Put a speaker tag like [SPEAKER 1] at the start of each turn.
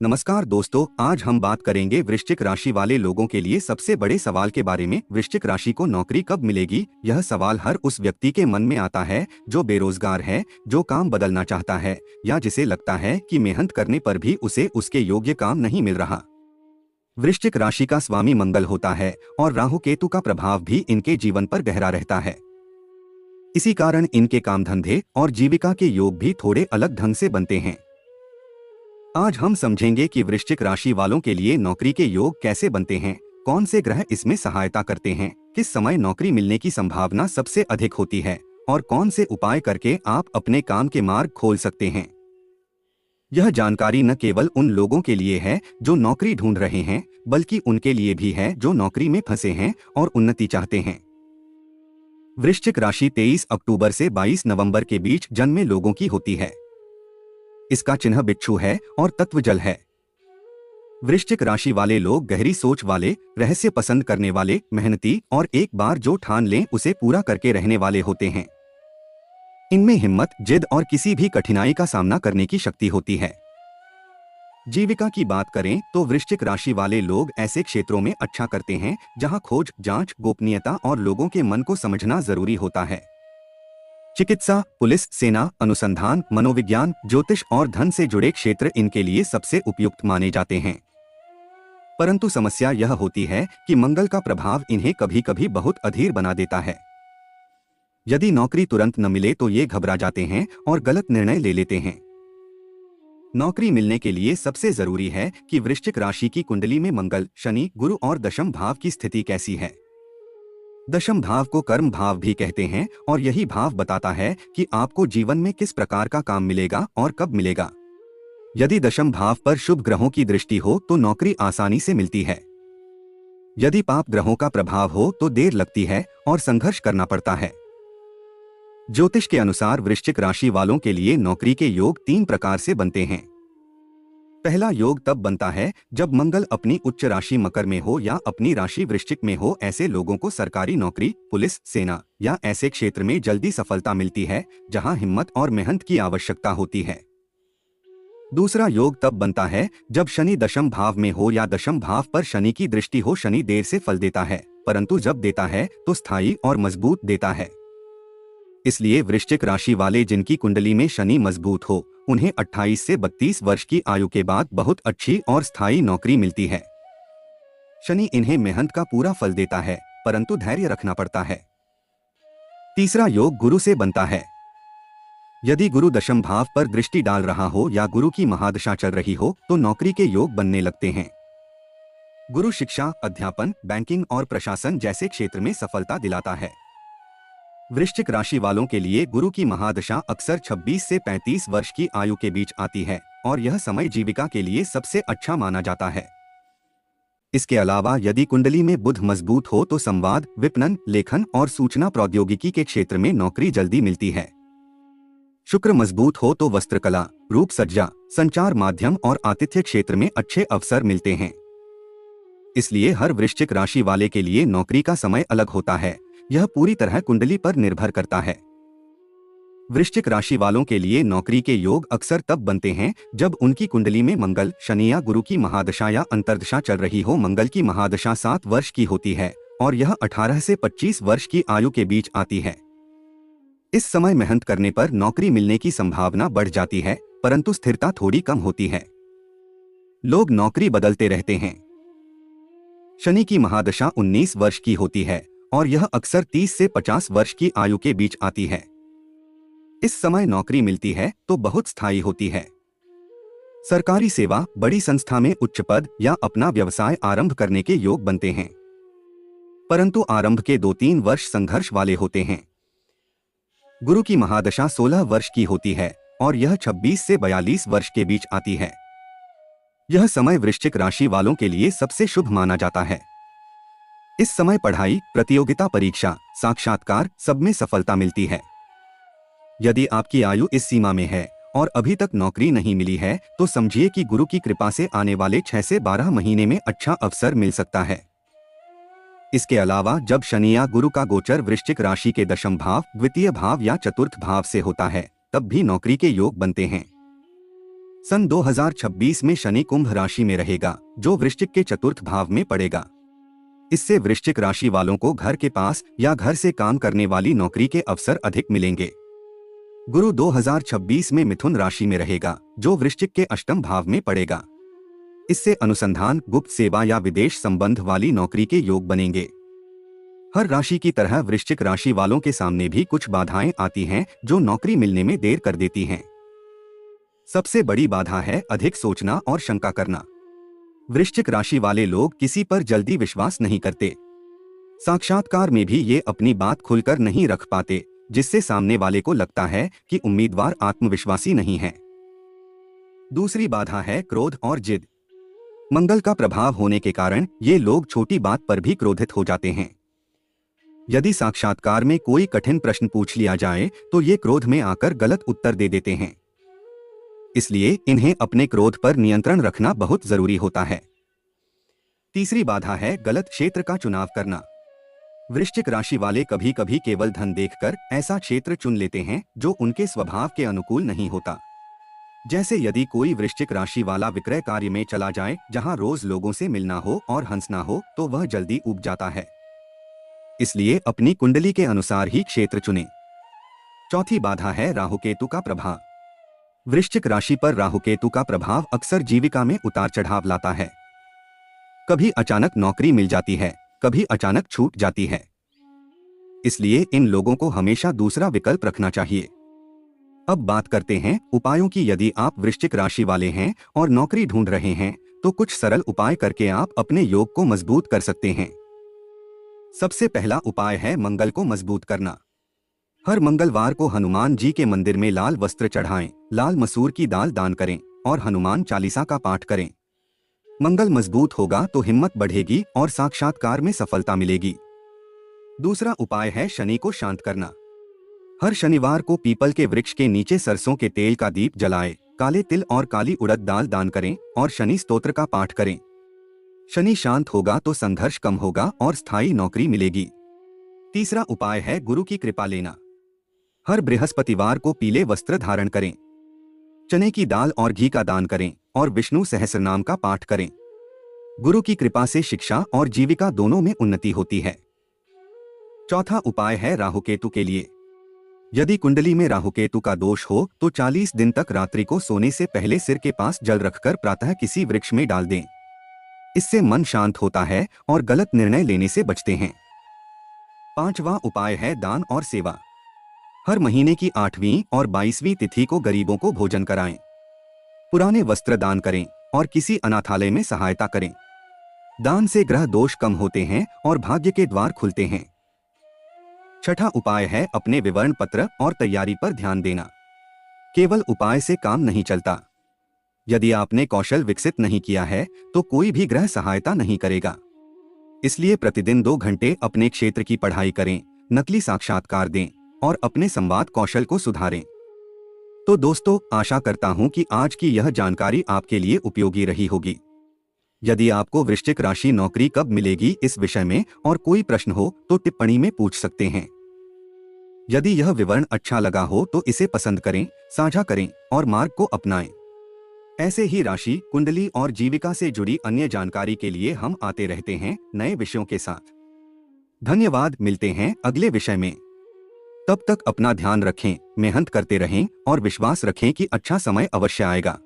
[SPEAKER 1] नमस्कार दोस्तों, आज हम बात करेंगे वृश्चिक राशि वाले लोगों के लिए सबसे बड़े सवाल के बारे में। वृश्चिक राशि को नौकरी कब मिलेगी? यह सवाल हर उस व्यक्ति के मन में आता है जो बेरोजगार है, जो काम बदलना चाहता है या जिसे लगता है कि मेहनत करने पर भी उसे उसके योग्य काम नहीं मिल रहा। वृश्चिक राशि का स्वामी मंगल होता है और राहु केतु का प्रभाव भी इनके जीवन पर गहरा रहता है। इसी कारण इनके काम धंधे और जीविका के योग भी थोड़े अलग ढंग से बनते हैं। आज हम समझेंगे कि वृश्चिक राशि वालों के लिए नौकरी के योग कैसे बनते हैं, कौन से ग्रह इसमें सहायता करते हैं, किस समय नौकरी मिलने की संभावना सबसे अधिक होती है और कौन से उपाय करके आप अपने काम के मार्ग खोल सकते हैं। यह जानकारी न केवल उन लोगों के लिए है जो नौकरी ढूंढ रहे हैं, बल्कि उनके लिए भी है जो नौकरी में फंसे हैं और उन्नति चाहते हैं। वृश्चिक राशि 23 अक्टूबर से 22 नवंबर के बीच जन्मे लोगों की होती है। इसका चिन्ह बिच्छू है और तत्व जल है। वृश्चिक राशि वाले लोग गहरी सोच वाले, रहस्य पसंद करने वाले, मेहनती और एक बार जो ठान लें उसे पूरा करके रहने वाले होते हैं। इनमें हिम्मत, जिद और किसी भी कठिनाई का सामना करने की शक्ति होती है। जीविका की बात करें तो वृश्चिक राशि वाले लोग ऐसे क्षेत्रों में अच्छा करते हैं जहां खोज, जांच, गोपनीयता और लोगों के मन को समझना जरूरी होता है। चिकित्सा, पुलिस, सेना, अनुसंधान, मनोविज्ञान, ज्योतिष और धन से जुड़े क्षेत्र इनके लिए सबसे उपयुक्त माने जाते हैं। परंतु समस्या यह होती है कि मंगल का प्रभाव इन्हें कभी कभी बहुत अधीर बना देता है। यदि नौकरी तुरंत न मिले तो ये घबरा जाते हैं और गलत निर्णय ले लेते हैं। नौकरी मिलने के लिए सबसे जरूरी है कि वृश्चिक राशि की कुंडली में मंगल, शनि, गुरु और दशम भाव की स्थिति कैसी है। दशम भाव को कर्म भाव भी कहते हैं और यही भाव बताता है कि आपको जीवन में किस प्रकार का काम मिलेगा और कब मिलेगा। यदि दशम भाव पर शुभ ग्रहों की दृष्टि हो तो नौकरी आसानी से मिलती है। यदि पाप ग्रहों का प्रभाव हो तो देर लगती है और संघर्ष करना पड़ता है। ज्योतिष के अनुसार वृश्चिक राशि वालों के लिए नौकरी के योग 3 प्रकार से बनते हैं। पहला योग तब बनता है जब मंगल अपनी उच्च राशि मकर में हो या अपनी राशि वृश्चिक में हो। ऐसे लोगों को सरकारी नौकरी, पुलिस, सेना या ऐसे क्षेत्र में जल्दी सफलता मिलती है जहां हिम्मत और मेहनत की आवश्यकता होती है। दूसरा योग तब बनता है जब शनि दशम भाव में हो या दशम भाव पर शनि की दृष्टि हो। शनि देर से फल देता है, परंतु जब देता है तो स्थायी और मजबूत देता है। इसलिए वृश्चिक राशि वाले जिनकी कुंडली में शनि मजबूत हो उन्हें 28 से 32 वर्ष की आयु के बाद बहुत अच्छी और स्थायी नौकरी मिलती है। शनि इन्हें मेहनत का पूरा फल देता है, परंतु धैर्य रखना पड़ता है। तीसरा योग गुरु से बनता है। यदि गुरु दशम भाव पर दृष्टि डाल रहा हो या गुरु की महादशा चल रही हो तो नौकरी के योग बनने लगते हैं। गुरु शिक्षा, अध्यापन, बैंकिंग और प्रशासन जैसे क्षेत्र में सफलता दिलाता है। वृश्चिक राशि वालों के लिए गुरु की महादशा अक्सर 26 से 35 वर्ष की आयु के बीच आती है और यह समय जीविका के लिए सबसे अच्छा माना जाता है। इसके अलावा यदि कुंडली में बुध मजबूत हो तो संवाद, विपणन, लेखन और सूचना प्रौद्योगिकी के क्षेत्र में नौकरी जल्दी मिलती है। शुक्र मजबूत हो तो वस्त्रकला, रूप सज्जा, संचार माध्यम और आतिथ्य क्षेत्र में अच्छे अवसर मिलते हैं। इसलिए हर वृश्चिक राशि वाले के लिए नौकरी का समय अलग होता है। यह पूरी तरह कुंडली पर निर्भर करता है। वृश्चिक राशि वालों के लिए नौकरी के योग अक्सर तब बनते हैं जब उनकी कुंडली में मंगल, शनि या गुरु की महादशा या अंतर्दशा चल रही हो। मंगल की महादशा 7 वर्ष की होती है और यह 18 से 25 वर्ष की आयु के बीच आती है। इस समय मेहनत करने पर नौकरी मिलने की संभावना बढ़ जाती है, परंतु स्थिरता थोड़ी कम होती है। लोग नौकरी बदलते रहते हैं। शनि की महादशा 19 वर्ष की होती है और यह अक्सर 30 से 50 वर्ष की आयु के बीच आती है। इस समय नौकरी मिलती है तो बहुत स्थायी होती है। सरकारी सेवा, बड़ी संस्था में उच्च पद या अपना व्यवसाय आरंभ करने के योग बनते हैं, परंतु आरंभ के 2-3 वर्ष संघर्ष वाले होते हैं। गुरु की महादशा 16 वर्ष की होती है और यह 26 से 42 वर्ष के बीच आती है। यह समय वृश्चिक राशि वालों के लिए सबसे शुभ माना जाता है। इस समय पढ़ाई, प्रतियोगिता परीक्षा, साक्षात्कार सब में सफलता मिलती है। यदि आपकी आयु इस सीमा में है और अभी तक नौकरी नहीं मिली है तो समझिए कि गुरु की कृपा से आने वाले 6 से 12 महीने में अच्छा अवसर मिल सकता है। इसके अलावा जब शनि या गुरु का गोचर वृश्चिक राशि के दशम भाव, द्वितीय भाव या चतुर्थ भाव से होता है तब भी नौकरी के योग बनते हैं। सन 2026 में शनि कुंभ राशि में रहेगा, जो वृश्चिक के चतुर्थ भाव में पड़ेगा। इससे वृश्चिक राशि वालों को घर के पास या घर से काम करने वाली नौकरी के अवसर अधिक मिलेंगे। गुरु 2026 में मिथुन राशि में रहेगा, जो वृश्चिक के अष्टम भाव में पड़ेगा। इससे अनुसंधान, गुप्त सेवा या विदेश संबंध वाली नौकरी के योग बनेंगे। हर राशि की तरह वृश्चिक राशि वालों के सामने भी कुछ बाधाएं आती हैं, जो नौकरी मिलने में देर कर देती हैं। सबसे बड़ी बाधा है अधिक सोचना और शंका करना। वृश्चिक राशि वाले लोग किसी पर जल्दी विश्वास नहीं करते। साक्षात्कार में भी ये अपनी बात खुलकर नहीं रख पाते, जिससे सामने वाले को लगता है कि उम्मीदवार आत्मविश्वासी नहीं है। दूसरी बाधा है क्रोध और जिद। मंगल का प्रभाव होने के कारण ये लोग छोटी बात पर भी क्रोधित हो जाते हैं। यदि साक्षात्कार में कोई कठिन प्रश्न पूछ लिया जाए तो ये क्रोध में आकर गलत उत्तर दे देते हैं। इसलिए इन्हें अपने क्रोध पर नियंत्रण रखना बहुत जरूरी होता है। तीसरी बाधा है गलत क्षेत्र का चुनाव करना। वृश्चिक राशि वाले कभी कभी केवल धन देखकर ऐसा क्षेत्र चुन लेते हैं जो उनके स्वभाव के अनुकूल नहीं होता। जैसे यदि कोई वृश्चिक राशि वाला विक्रय कार्य में चला जाए जहां रोज लोगों से मिलना हो और हंसना हो, तो वह जल्दी ऊब जाता है। इसलिए अपनी कुंडली के अनुसार ही क्षेत्र चुनें। चौथी बाधा है राहु केतु का प्रभाव। वृश्चिक राशि पर राहु केतु का प्रभाव अक्सर जीविका में उतार चढ़ाव लाता है। कभी अचानक नौकरी मिल जाती है, कभी अचानक छूट जाती है। इसलिए इन लोगों को हमेशा दूसरा विकल्प रखना चाहिए। अब बात करते हैं उपायों की। यदि आप वृश्चिक राशि वाले हैं और नौकरी ढूंढ रहे हैं तो कुछ सरल उपाय करके आप अपने योग को मजबूत कर सकते हैं। सबसे पहला उपाय है मंगल को मजबूत करना। हर मंगलवार को हनुमान जी के मंदिर में लाल वस्त्र चढ़ाएं, लाल मसूर की दाल दान करें और हनुमान चालीसा का पाठ करें। मंगल मजबूत होगा तो हिम्मत बढ़ेगी और साक्षात्कार में सफलता मिलेगी। दूसरा उपाय है शनि को शांत करना। हर शनिवार को पीपल के वृक्ष के नीचे सरसों के तेल का दीप जलाएं, काले तिल और काली उड़द दाल दान करें और शनि स्तोत्र का पाठ करें। शनि शांत होगा तो संघर्ष कम होगा और स्थायी नौकरी मिलेगी। तीसरा उपाय है गुरु की कृपा लेना। हर बृहस्पतिवार को पीले वस्त्र धारण करें, चने की दाल और घी का दान करें और विष्णु सहस्रनाम का पाठ करें। गुरु की कृपा से शिक्षा और जीविका दोनों में उन्नति होती है। चौथा उपाय है राहु केतु के लिए। यदि कुंडली में राहु केतु का दोष हो तो 40 दिन तक रात्रि को सोने से पहले सिर के पास जल रखकर प्रातः किसी वृक्ष में डाल दें। इससे मन शांत होता है और गलत निर्णय लेने से बचते हैं। पांचवा उपाय है दान और सेवा। हर महीने की 8वीं और 22वीं तिथि को गरीबों को भोजन कराएं, पुराने वस्त्र दान करें और किसी अनाथालय में सहायता करें। दान से ग्रह दोष कम होते हैं और भाग्य के द्वार खुलते हैं। छठा उपाय है अपने विवरण पत्र और तैयारी पर ध्यान देना। केवल उपाय से काम नहीं चलता। यदि आपने कौशल विकसित नहीं किया है तो कोई भी ग्रह सहायता नहीं करेगा। इसलिए प्रतिदिन 2 घंटे अपने क्षेत्र की पढ़ाई करें, नकली साक्षात्कार दें और अपने संवाद कौशल को सुधारें। तो दोस्तों, आशा करता हूं कि आज की यह जानकारी आपके लिए उपयोगी रही होगी। यदि आपको वृश्चिक राशि नौकरी कब मिलेगी इस विषय में और कोई प्रश्न हो तो टिप्पणी में पूछ सकते हैं। यदि यह विवरण अच्छा लगा हो तो इसे पसंद करें, साझा करें और मार्ग को अपनाएं। ऐसे ही राशि, कुंडली और जीविका से जुड़ी अन्य जानकारी के लिए हम आते रहते हैं नए विषयों के साथ। धन्यवाद। मिलते हैं अगले विषय में। तब तक अपना ध्यान रखें, मेहनत करते रहें और विश्वास रखें कि अच्छा समय अवश्य आएगा।